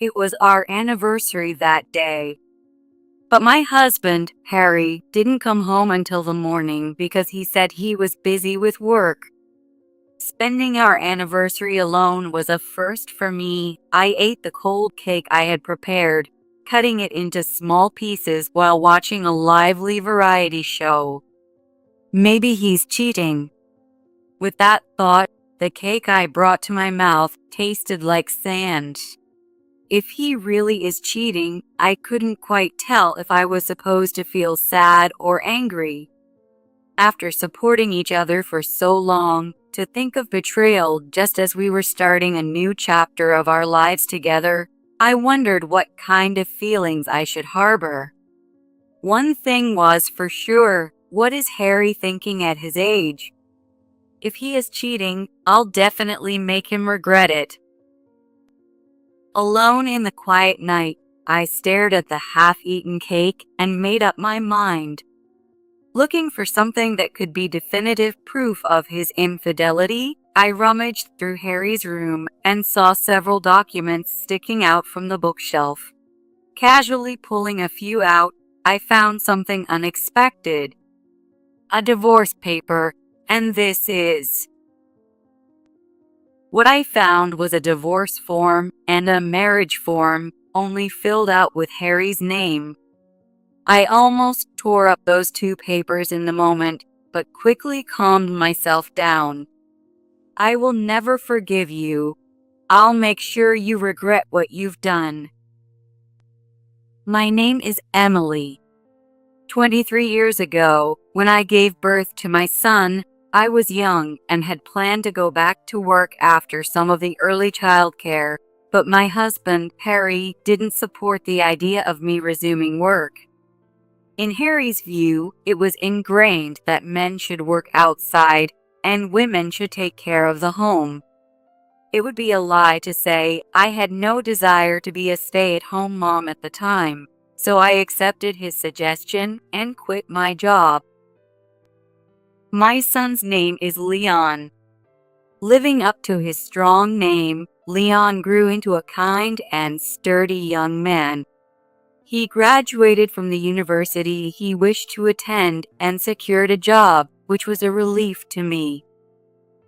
It was our anniversary that day. But my husband, Harry, didn't come home until the morning because he said he was busy with work. Spending our anniversary alone was a first for me. I ate the cold cake I had prepared, cutting it into small pieces while watching a lively variety show. Maybe he's cheating. With that thought, the cake I brought to my mouth tasted like sand. If he really is cheating, I couldn't quite tell if I was supposed to feel sad or angry. After supporting each other for so long, to think of betrayal just as we were starting a new chapter of our lives together, I wondered what kind of feelings I should harbor. One thing was for sure, what is Harry thinking at his age? If he is cheating, I'll definitely make him regret it. Alone in the quiet night, I stared at the half-eaten cake and made up my mind. Looking for something that could be definitive proof of his infidelity, I rummaged through Harry's room and saw several documents sticking out from the bookshelf. Casually pulling a few out, I found something unexpected. A divorce paper, and this is. What I found was a divorce form and a marriage form, only filled out with Harry's name. I almost tore up those two papers in the moment, but quickly calmed myself down. I will never forgive you. I'll make sure you regret what you've done. My name is Emily. 23 years ago, when I gave birth to my son, I was young and had planned to go back to work after some of the early childcare, but my husband, Harry, didn't support the idea of me resuming work. In Harry's view, it was ingrained that men should work outside and women should take care of the home. It would be a lie to say I had no desire to be a stay-at-home mom at the time, so I accepted his suggestion and quit my job. My son's name is Leon. Living up to his strong name, Leon grew into a kind and sturdy young man. He graduated from the university he wished to attend and secured a job, which was a relief to me.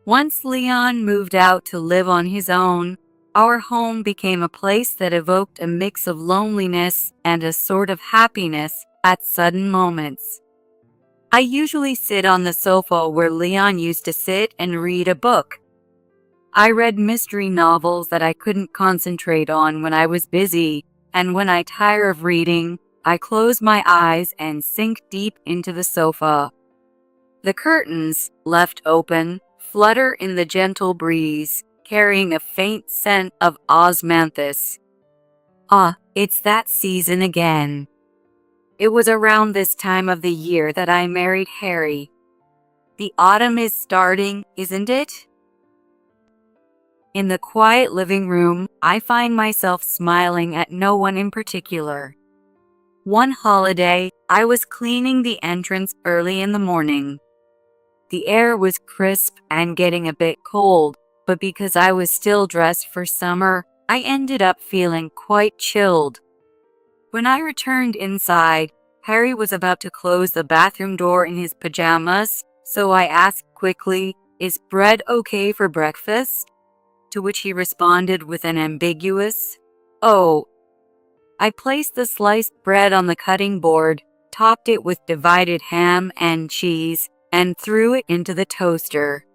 Once Leon moved out to live on his own, our home became a place that evoked a mix of loneliness and a sort of happiness at sudden moments. I usually sit on the sofa where Leon used to sit and read a book. I read mystery novels that I couldn't concentrate on when I was busy, and when I tire of reading, I close my eyes and sink deep into the sofa. The curtains, left open, flutter in the gentle breeze, carrying a faint scent of osmanthus. Ah, it's that season again. It was around this time of the year that I married Harry. The autumn is starting, isn't it? In the quiet living room, I find myself smiling at no one in particular. One holiday, I was cleaning the entrance early in the morning. The air was crisp and getting a bit cold, but because I was still dressed for summer, I ended up feeling quite chilled. When I returned inside, Harry was about to close the bathroom door in his pajamas, so I asked quickly, "Is bread okay for breakfast?" To which he responded with an ambiguous, "Oh." I placed the sliced bread on the cutting board, topped it with divided ham and cheese, and threw it into the toaster.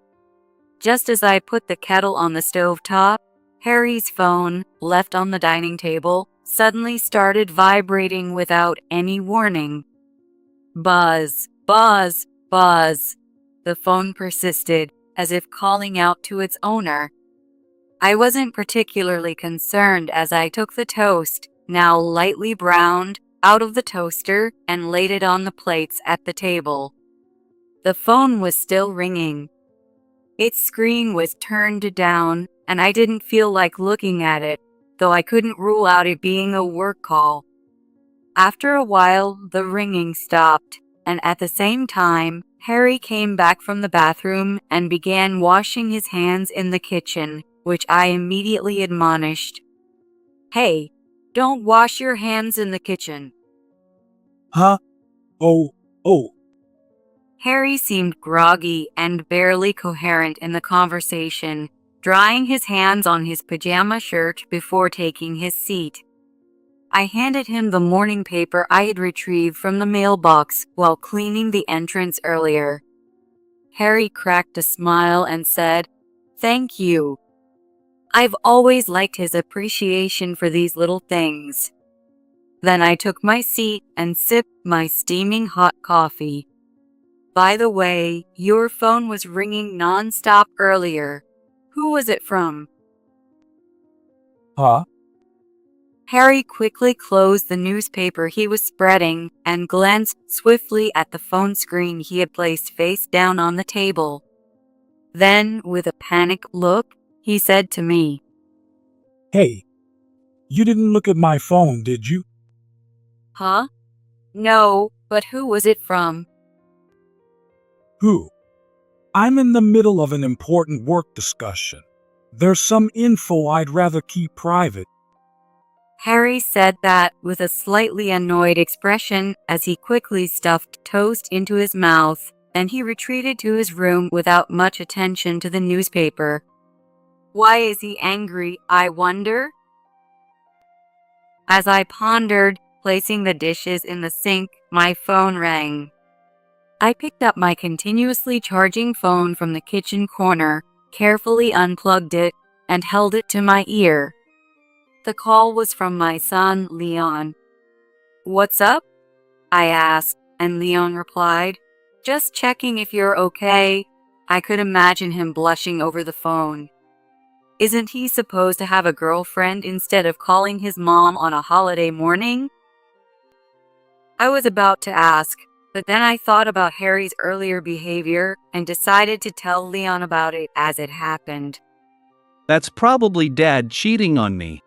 Just as I put the kettle on the stove top, Harry's phone, left on the dining table, suddenly started vibrating without any warning. Buzz, buzz, buzz. The phone persisted, as if calling out to its owner. I wasn't particularly concerned as I took the toast, now lightly browned, out of the toaster and laid it on the plates at the table. The phone was still ringing. Its screen was turned down, and I didn't feel like looking at it, though I couldn't rule out it being a work call. After a while, the ringing stopped, and at the same time, Harry came back from the bathroom and began washing his hands in the kitchen, which I immediately admonished. Hey, don't wash your hands in the kitchen. Huh? Oh. Harry seemed groggy and barely coherent in the conversation, drying his hands on his pajama shirt before taking his seat. I handed him the morning paper I had retrieved from the mailbox while cleaning the entrance earlier. Harry cracked a smile and said, "Thank you." I've always liked his appreciation for these little things. Then I took my seat and sipped my steaming hot coffee. By the way, your phone was ringing non-stop earlier. Who was it from? Huh? Harry quickly closed the newspaper he was spreading and glanced swiftly at the phone screen he had placed face down on the table. Then, with a panicked look, he said to me, Hey, you didn't look at my phone, did you? "Huh? No, but who was it from?" Who? I'm in the middle of an important work discussion. There's some info I'd rather keep private. Harry said that with a slightly annoyed expression as he quickly stuffed toast into his mouth, and he retreated to his room without much attention to the newspaper. Why is he angry, I wonder? As I pondered, placing the dishes in the sink, my phone rang. I picked up my continuously charging phone from the kitchen corner, carefully unplugged it, and held it to my ear. The call was from my son, Leon. "What's up?" I asked, and Leon replied, "Just checking if you're okay." I could imagine him blushing over the phone. Isn't he supposed to have a girlfriend instead of calling his mom on a holiday morning? I was about to ask, but then I thought about Harry's earlier behavior and decided to tell Leon about it as it happened. That's probably Dad cheating on me.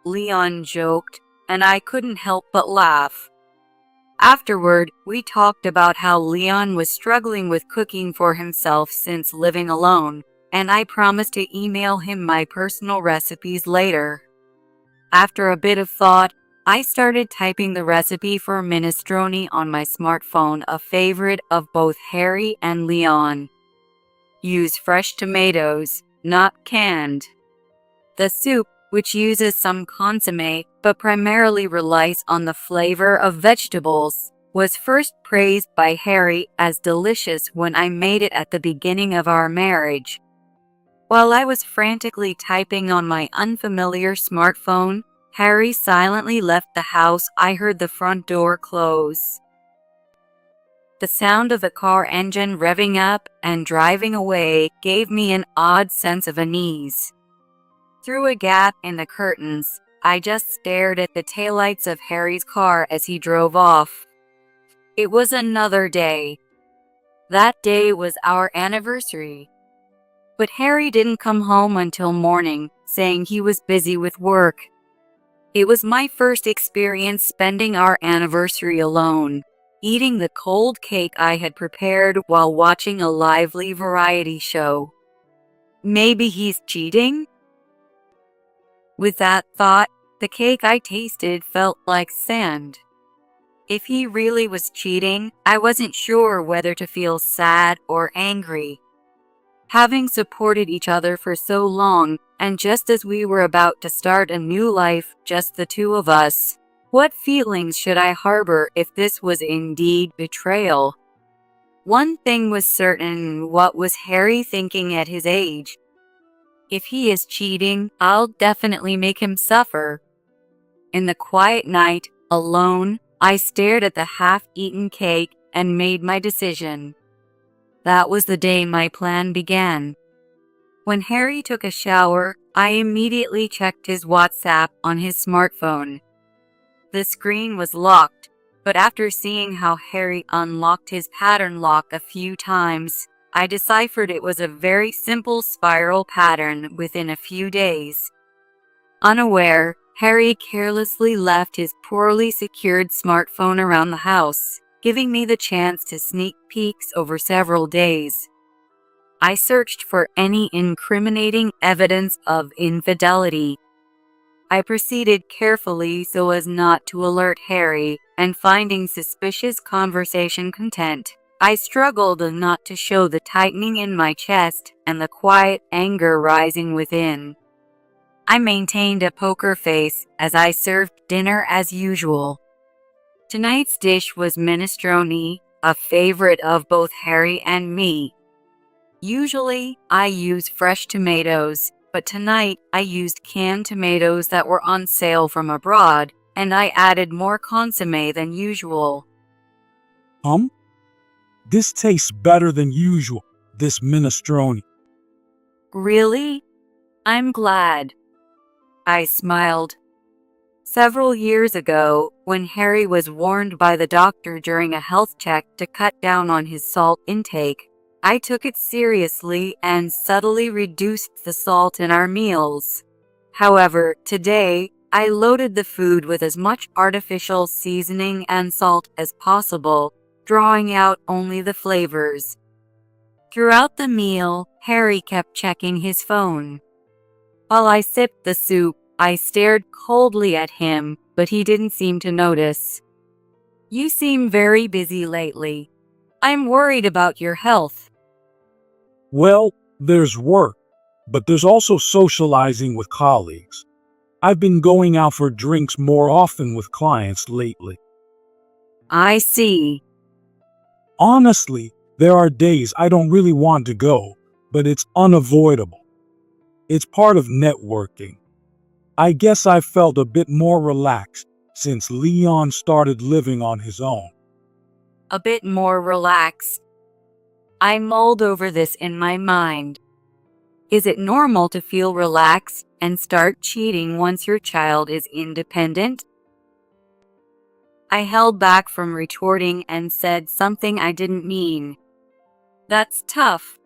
Leon joked, and I couldn't help but laugh. Afterward, we talked about how Leon was struggling with cooking for himself since living alone, and I promised to email him my personal recipes later. After a bit of thought, I started typing the recipe for minestrone on my smartphone, a favorite of both Harry and Leon. Use fresh tomatoes, not canned. The soup, which uses some consommé but primarily relies on the flavor of vegetables, was first praised by Harry as delicious when I made it at the beginning of our marriage. While I was frantically typing on my unfamiliar smartphone, Harry silently left the house. I heard the front door close. The sound of the car engine revving up and driving away gave me an odd sense of unease. Through a gap in the curtains, I just stared at the taillights of Harry's car as he drove off. It was another day. That day was our anniversary. But Harry didn't come home until morning, saying he was busy with work. It was my first experience spending our anniversary alone, eating the cold cake I had prepared while watching a lively variety show. Maybe he's cheating? With that thought, the cake I tasted felt like sand. If he really was cheating, I wasn't sure whether to feel sad or angry. Having supported each other for so long, and just as we were about to start a new life, just the two of us, what feelings should I harbor if this was indeed betrayal? One thing was certain: what was Harry thinking at his age? If he is cheating, I'll definitely make him suffer. In the quiet night, alone, I stared at the half-eaten cake and made my decision. That was the day my plan began. When Harry took a shower, I immediately checked his WhatsApp on his smartphone. The screen was locked, but after seeing how Harry unlocked his pattern lock a few times, I deciphered it was a very simple spiral pattern within a few days. Unaware, Harry carelessly left his poorly secured smartphone around the house, giving me the chance to sneak peeks over several days. I searched for any incriminating evidence of infidelity. I proceeded carefully so as not to alert Harry, and finding suspicious conversation content, I struggled not to show the tightening in my chest and the quiet anger rising within. I maintained a poker face as I served dinner as usual. Tonight's dish was minestrone, a favorite of both Harry and me. Usually, I use fresh tomatoes, but tonight I used canned tomatoes that were on sale from abroad, and I added more consommé than usual. This tastes better than usual, this minestrone. Really? I'm glad. I smiled. Several years ago, when Harry was warned by the doctor during a health check to cut down on his salt intake, I took it seriously and subtly reduced the salt in our meals. However, today, I loaded the food with as much artificial seasoning and salt as possible, drawing out only the flavors. Throughout the meal, Harry kept checking his phone. While I sipped the soup, I stared coldly at him, but he didn't seem to notice. "You seem very busy lately. I'm worried about your health." Well, there's work, but there's also socializing with colleagues. I've been going out for drinks more often with clients lately. I see. Honestly, there are days I don't really want to go, but it's unavoidable. It's part of networking. I guess I felt a bit more relaxed since Leon started living on his own. A bit more relaxed. I mulled over this in my mind. Is it normal to feel relaxed and start cheating once your child is independent? I held back from retorting and said something I didn't mean. That's tough.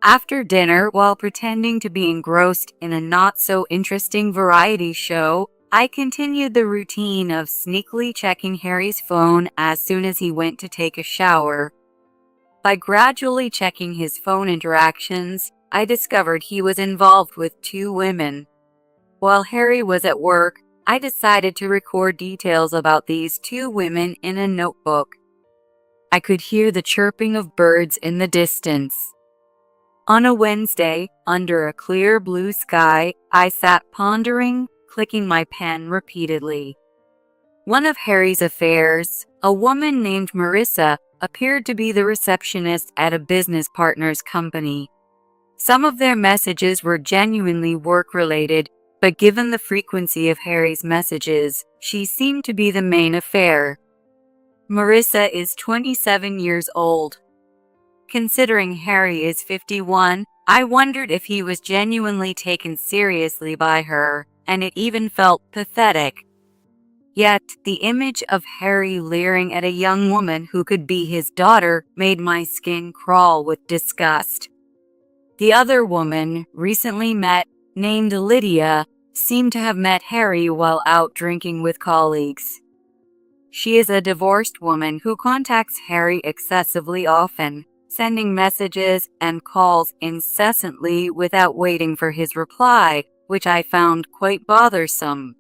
After dinner, while pretending to be engrossed in a not-so-interesting variety show, I continued the routine of sneakily checking Harry's phone as soon as he went to take a shower. By gradually checking his phone interactions, I discovered he was involved with 2 women. While Harry was at work, I decided to record details about these 2 women in a notebook. I could hear the chirping of birds in the distance. On a Wednesday, under a clear blue sky, I sat pondering, clicking my pen repeatedly. One of Harry's affairs, a woman named Marissa, appeared to be the receptionist at a business partner's company. Some of their messages were genuinely work-related, but given the frequency of Harry's messages, she seemed to be the main affair. Marissa is 27 years old. Considering Harry is 51, I wondered if he was genuinely taken seriously by her, and it even felt pathetic. Yet, the image of Harry leering at a young woman who could be his daughter made my skin crawl with disgust. The other woman, recently met, named Lydia, seemed to have met Harry while out drinking with colleagues. She is a divorced woman who contacts Harry excessively often, sending messages and calls incessantly without waiting for his reply, which I found quite bothersome.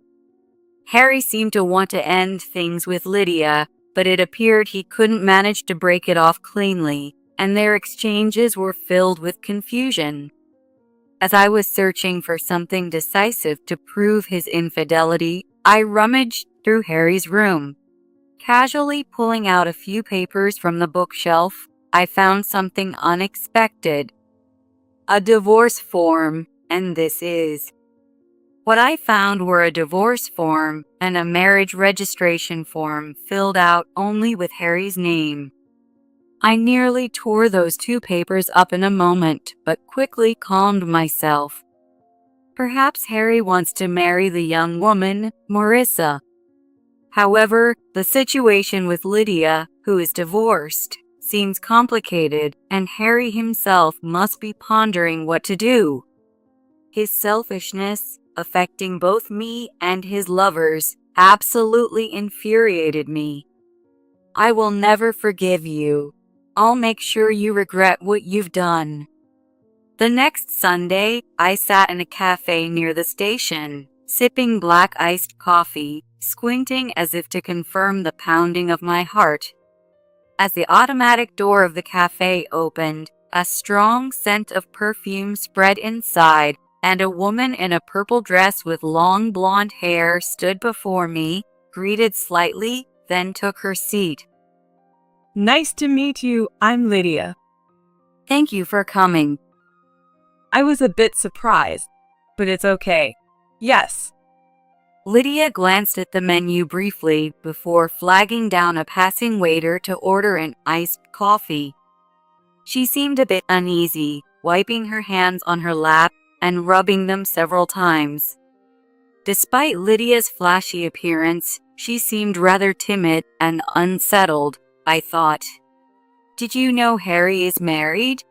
Harry seemed to want to end things with Lydia, but it appeared he couldn't manage to break it off cleanly, and their exchanges were filled with confusion. As I was searching for something decisive to prove his infidelity, I rummaged through Harry's room. Casually pulling out a few papers from the bookshelf, I found something unexpected. A divorce form, and this is. What I found were a divorce form and a marriage registration form filled out only with Harry's name. I nearly tore those 2 papers up in a moment, but quickly calmed myself. Perhaps Harry wants to marry the young woman, Marissa. However, the situation with Lydia, who is divorced, seems complicated, and Harry himself must be pondering what to do. His selfishness, affecting both me and his lovers, absolutely infuriated me. I will never forgive you. I'll make sure you regret what you've done. The next Sunday, I sat in a cafe near the station, sipping black iced coffee, squinting as if to confirm the pounding of my heart. As the automatic door of the cafe opened, a strong scent of perfume spread inside, and a woman in a purple dress with long blonde hair stood before me, greeted slightly, then took her seat. Nice to meet you. I'm Lydia. Thank you for coming. I was a bit surprised, but it's okay. Yes. Lydia glanced at the menu briefly before flagging down a passing waiter to order an iced coffee. She seemed a bit uneasy, wiping her hands on her lap and rubbing them several times. Despite Lydia's flashy appearance, she seemed rather timid and unsettled, I thought. Did you know Harry is married?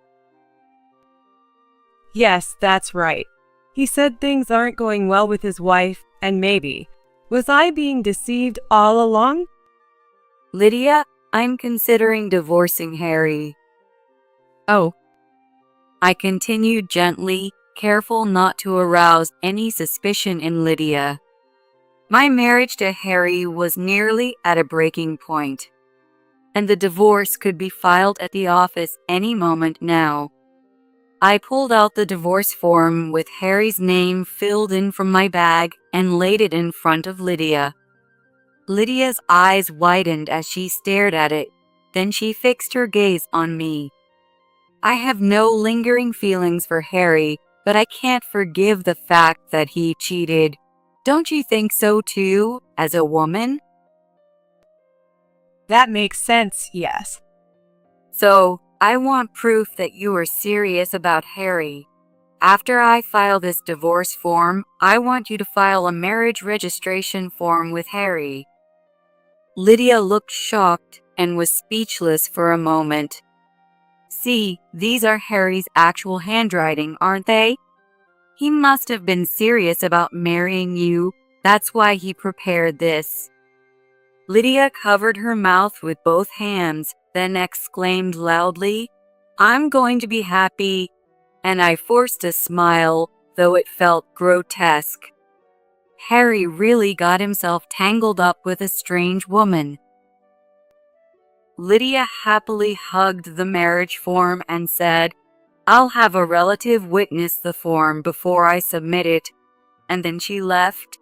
Yes, that's right. He said things aren't going well with his wife, and maybe. Was I being deceived all along? Lydia, I'm considering divorcing Harry. Oh. I continued gently, careful not to arouse any suspicion in Lydia. My marriage to Harry was nearly at a breaking point, and the divorce could be filed at the office any moment now. I pulled out the divorce form with Harry's name filled in from my bag and laid it in front of Lydia. Lydia's eyes widened as she stared at it, then she fixed her gaze on me. I have no lingering feelings for Harry, but I can't forgive the fact that he cheated. Don't you think so too, as a woman? That makes sense, yes. So, I want proof that you are serious about Harry. After I file this divorce form, I want you to file a marriage registration form with Harry. Lydia looked shocked and was speechless for a moment. See, these are Harry's actual handwriting, aren't they? He must have been serious about marrying you. That's why he prepared this. Lydia covered her mouth with both hands, then exclaimed loudly, "I'm going to be happy," and I forced a smile, though it felt grotesque. Harry really got himself tangled up with a strange woman. Lydia happily hugged the marriage form and said, "I'll have a relative witness the form before I submit it," and then she left.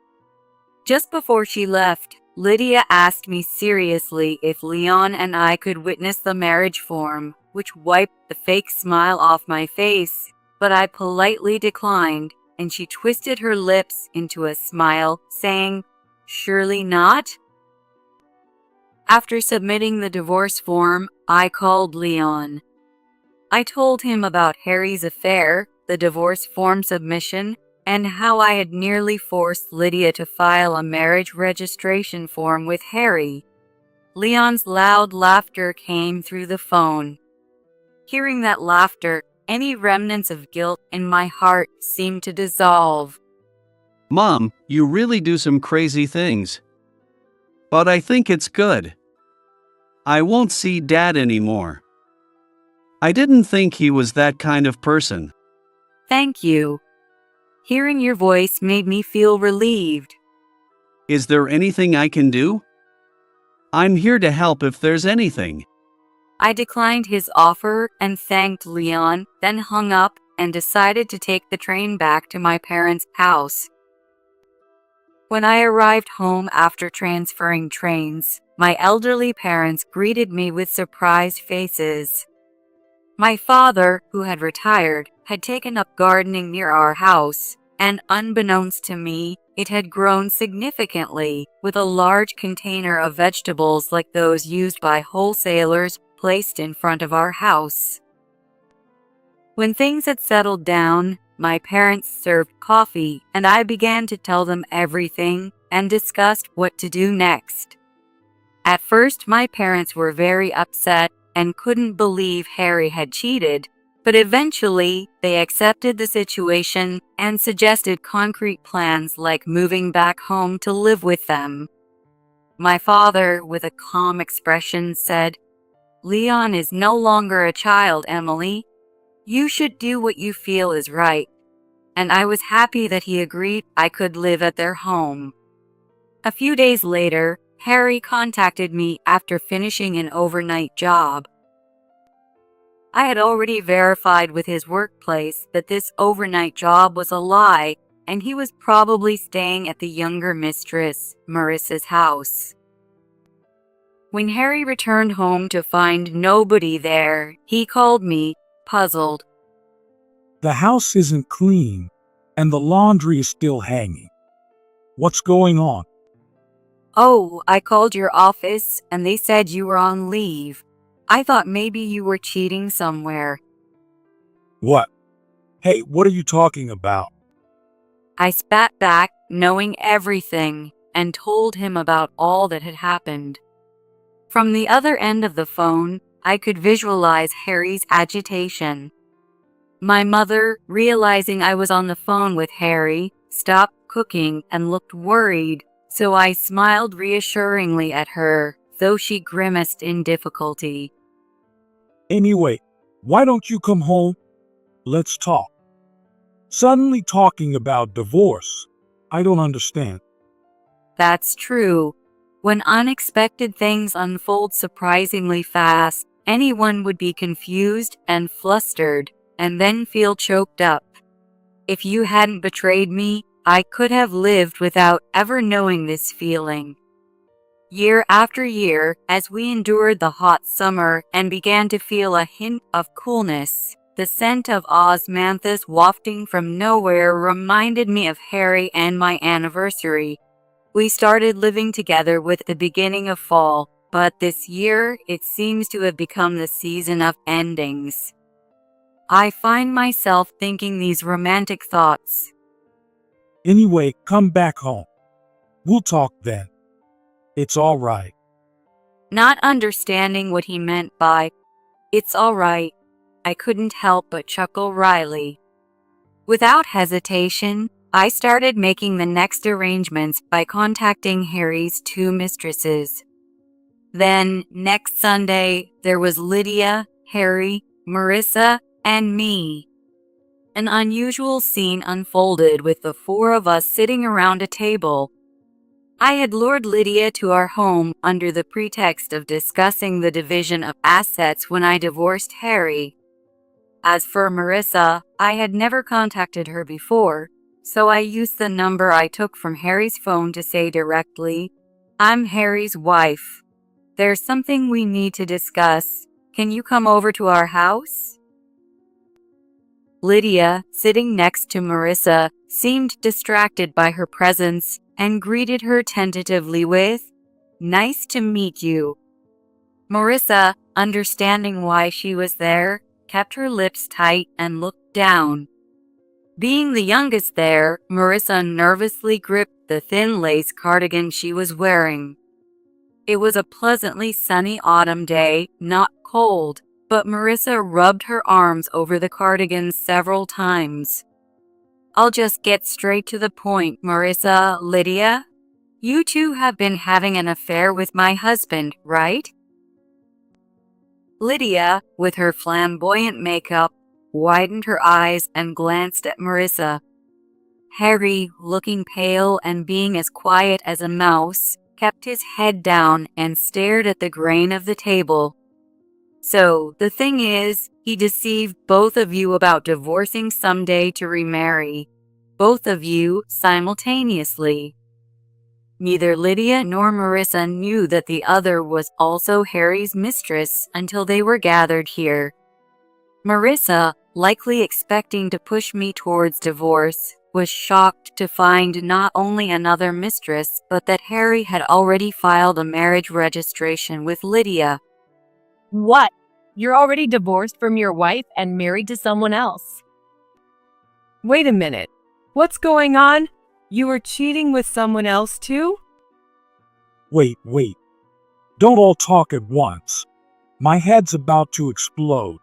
Just before she left, Lydia asked me seriously if Leon and I could witness the marriage form, which wiped the fake smile off my face, but I politely declined, and she twisted her lips into a smile, saying, "Surely not?" After submitting the divorce form, I called Leon. I told him about Harry's affair, the divorce form submission, and how I had nearly forced Lydia to file a marriage registration form with Harry. Leon's loud laughter came through the phone. Hearing that laughter, any remnants of guilt in my heart seemed to dissolve. Mom, you really do some crazy things. But I think it's good. I won't see Dad anymore. I didn't think he was that kind of person. Thank you. Hearing your voice made me feel relieved. Is there anything I can do? I'm here to help if there's anything. I declined his offer and thanked Leon, then hung up and decided to take the train back to my parents' house. When I arrived home after transferring trains, my elderly parents greeted me with surprised faces. My father, who had retired, had taken up gardening near our house, and unbeknownst to me, it had grown significantly, with a large container of vegetables like those used by wholesalers placed in front of our house. When things had settled down, my parents served coffee, and I began to tell them everything and discussed what to do next. At first, my parents were very upset and couldn't believe Harry had cheated, but eventually they accepted the situation and suggested concrete plans like moving back home to live with them. My father, with a calm expression, said, "Leon is no longer a child, Emily. You should do what you feel is right. and I was happy that he agreed I could live at their home. A few days later, Harry contacted me after finishing an overnight job. I had already verified with his workplace that this overnight job was a lie, and he was probably staying at the younger mistress, Marissa's house. When Harry returned home to find nobody there, he called me, puzzled. The house isn't clean, and the laundry is still hanging. What's going on? Oh, I called your office and they said you were on leave. I thought maybe you were cheating somewhere. What? Hey, what are you talking about? I spat back, knowing everything, and told him about all that had happened. From the other end of the phone, I could visualize Harry's agitation. My mother, realizing I was on the phone with Harry, stopped cooking and looked worried, so I smiled reassuringly at her, though she grimaced in difficulty. Anyway, why don't you come home? Let's talk. Suddenly talking about divorce. I don't understand. That's true. When unexpected things unfold surprisingly fast, anyone would be confused and flustered, and then feel choked up. If you hadn't betrayed me, I could have lived without ever knowing this feeling. Year after year, as we endured the hot summer and began to feel a hint of coolness, the scent of osmanthus wafting from nowhere reminded me of Harry and my anniversary. We started living together with the beginning of fall, but this year it seems to have become the season of endings. I find myself thinking these romantic thoughts. Anyway, come back home. We'll talk then. It's all right. Not understanding what he meant by, "It's all right," I couldn't help but chuckle wryly. Without hesitation, I started making the next arrangements by contacting Harry's two mistresses. Then, next Sunday, there was Lydia, Harry, Marissa, and me. An unusual scene unfolded with the four of us sitting around a table. I had lured Lydia to our home under the pretext of discussing the division of assets when I divorced Harry. As for Marissa, I had never contacted her before, so I used the number I took from Harry's phone to say directly, "I'm Harry's wife. There's something we need to discuss. Can you come over to our house?" Lydia, sitting next to Marissa, seemed distracted by her presence and greeted her tentatively with, "Nice to meet you." Marissa, understanding why she was there, kept her lips tight and looked down. Being the youngest there, Marissa nervously gripped the thin lace cardigan she was wearing. It was a pleasantly sunny autumn day, not cold, but Marissa rubbed her arms over the cardigan several times. "I'll just get straight to the point, Marissa, Lydia. You two have been having an affair with my husband, right?" Lydia, with her flamboyant makeup, widened her eyes and glanced at Marissa. Harry, looking pale and being as quiet as a mouse, kept his head down and stared at the grain of the table. "So, the thing is, he deceived both of you about divorcing someday to remarry. Both of you simultaneously." Neither Lydia nor Marissa knew that the other was also Harry's mistress until they were gathered here. Marissa, likely expecting to push me towards divorce, was shocked to find not only another mistress, but that Harry had already filed a marriage registration with Lydia. What? You're already divorced from your wife and married to someone else? Wait a minute. What's going on? You were cheating with someone else too? Wait. Don't all talk at once. My head's about to explode.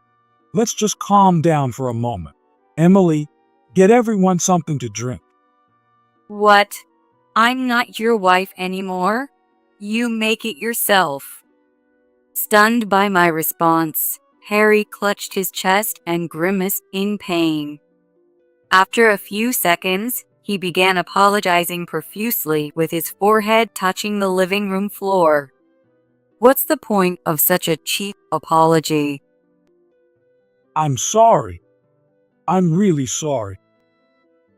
Let's just calm down for a moment. Emily, get everyone something to drink. "What? I'm not your wife anymore? You make it yourself." Stunned by my response, Harry clutched his chest and grimaced in pain. After a few seconds, he began apologizing profusely with his forehead touching the living room floor. What's the point of such a cheap apology? I'm sorry. I'm really sorry.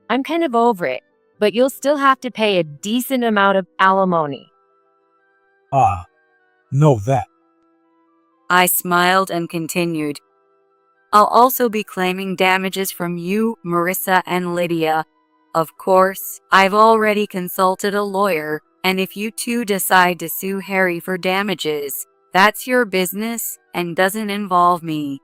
I'm kind of over it, but you'll still have to pay a decent amount of alimony. Ah, know that. I smiled and continued. I'll also be claiming damages from you, Marissa, and Lydia. Of course, I've already consulted a lawyer, and if you two decide to sue Harry for damages, that's your business and doesn't involve me.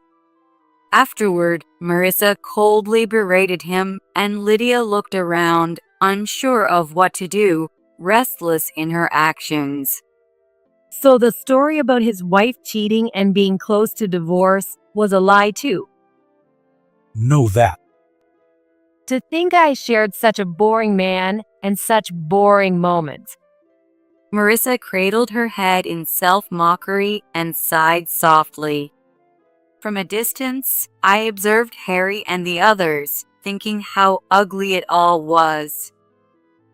Afterward, Marissa coldly berated him, and Lydia looked around, unsure of what to do, restless in her actions. So the story about his wife cheating and being close to divorce was a lie too. Know that. To think I shared such a boring man and such boring moments. Marissa cradled her head in self-mockery and sighed softly. From a distance, I observed Harry and the others, thinking how ugly it all was.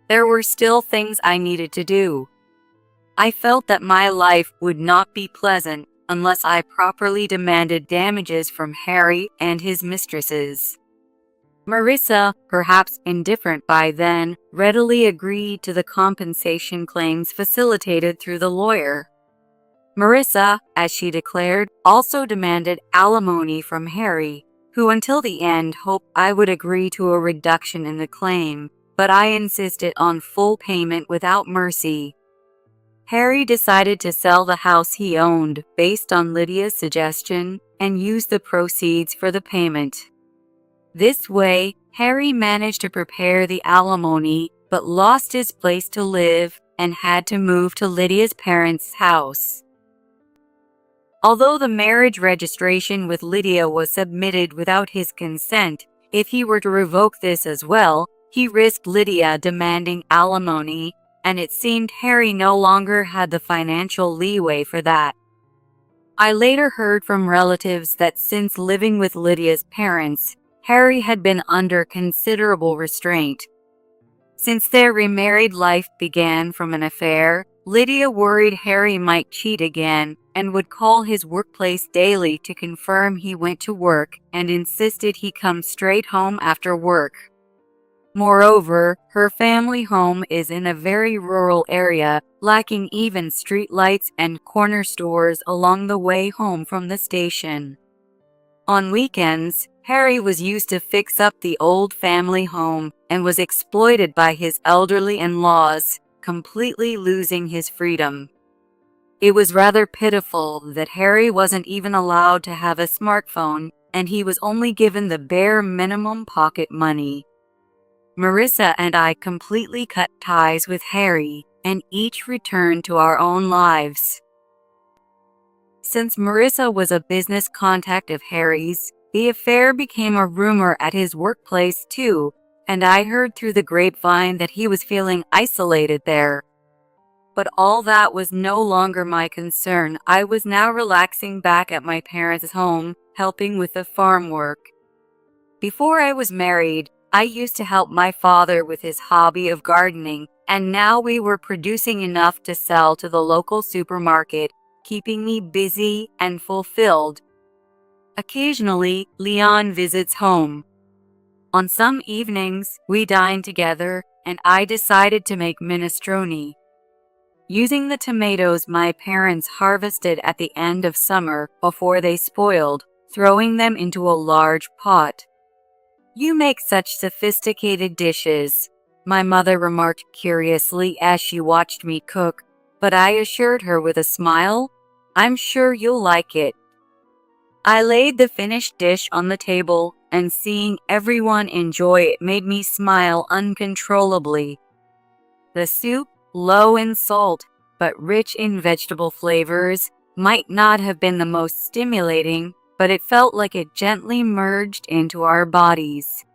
There were still things I needed to do. I felt that my life would not be pleasant unless I properly demanded damages from Harry and his mistresses. Marissa, perhaps indifferent by then, readily agreed to the compensation claims facilitated through the lawyer. Marissa, as she declared, also demanded alimony from Harry, who until the end hoped I would agree to a reduction in the claim, but I insisted on full payment without mercy. Harry decided to sell the house he owned based on Lydia's suggestion and use the proceeds for the payment. This way, Harry managed to prepare the alimony but lost his place to live and had to move to Lydia's parents' house. Although the marriage registration with Lydia was submitted without his consent, if he were to revoke this as well, he risked Lydia demanding alimony, and it seemed Harry no longer had the financial leeway for that. I later heard from relatives that since living with Lydia's parents, Harry had been under considerable restraint. Since their remarried life began from an affair, Lydia worried Harry might cheat again and would call his workplace daily to confirm he went to work and insisted he come straight home after work. Moreover, her family home is in a very rural area, lacking even street lights and corner stores along the way home from the station. On weekends, Harry was used to fix up the old family home and was exploited by his elderly in-laws, completely losing his freedom. It was rather pitiful that Harry wasn't even allowed to have a smartphone, and he was only given the bare minimum pocket money. Marissa and I completely cut ties with Harry and each returned to our own lives. Since Marissa was a business contact of Harry's, the affair became a rumor at his workplace too, and I heard through the grapevine that he was feeling isolated there. But all that was no longer my concern. I was now relaxing back at my parents' home, helping with the farm work. Before I was married, I used to help my father with his hobby of gardening, and now we were producing enough to sell to the local supermarket, keeping me busy and fulfilled. Occasionally, Leon visits home. On some evenings, we dine together, and I decided to make minestrone. Using the tomatoes my parents harvested at the end of summer before they spoiled, throwing them into a large pot. "You make such sophisticated dishes," my mother remarked curiously as she watched me cook, but I assured her with a smile, "I'm sure you'll like it." I laid the finished dish on the table, and seeing everyone enjoy it made me smile uncontrollably. The soup, low in salt, but rich in vegetable flavors, might not have been the most stimulating, but it felt like it gently merged into our bodies.